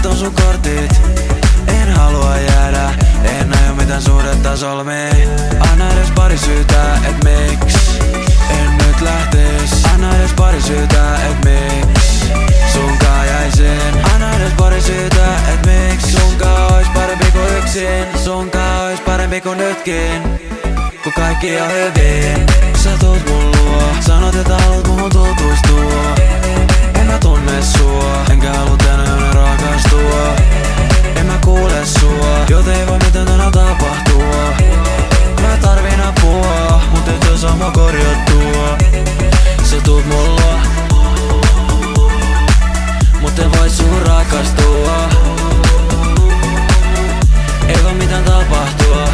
on sun kortit. En halua jäädä, en aio mitään suhdetta solmii. Anna edes pari syytä, et miks en nyt lähtis. Anna edes pari syytä, et miks sunkaan jäisin. Anna edes pari syytä, et miks sunkaan ois parempi kuin yksin. Sunkaan ois parempi kuin nytkin, kun kaikki on hyvin. Sä tuut mun luo, sanot et haluut muhun tutustua. En mä tunne sua, enkä halua tänään rakastua. En mä kuule sua, joten ei voi mitään tänään tapahtua. Mä tarvin apua, mut et osaa mua korjattua. Sä tuut mun luo, mut en voi suhun rakastua. Ei voi mitään tapahtua.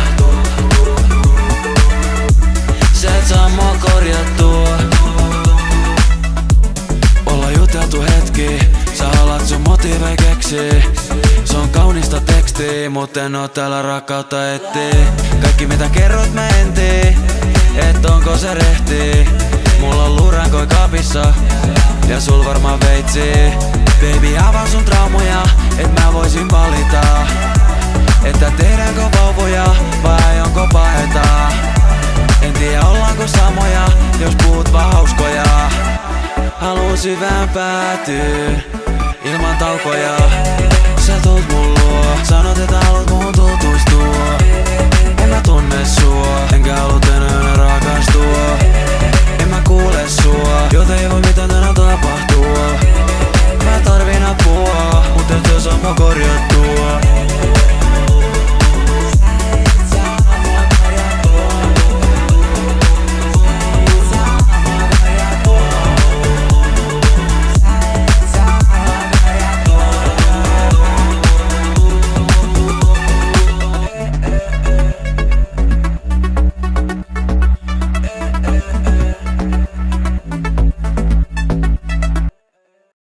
Sä et saa mua korjattua. Olla juteltu hetki, sä alat sun motiivei keksii. Se on kaunista tekstiä, mut en oo täällä rakkautta etsii. Kaikki mitä kerrot mä en tii, et onko se rehtii. Mulla on luurankoi kaapissa, ja sul varmaan veitsi. Baby avaa sun traumoja, et mä voisin valita, että tehdäänkö vauvoja vai onko pahetaa. En tiedä ollaanko samoja, jos puhut vaan hauskoja. Haluun syvään päätyy, ilman taukoja. Sä tuut mun luo, sanot et haluut muhun tutustua. En mä tunne sua, enkä halua enää rakastua. En mä kuule sua, joten ei voi mitään tänään tapahtua. Mä tarvin apua, mut et osaa mua korjaa.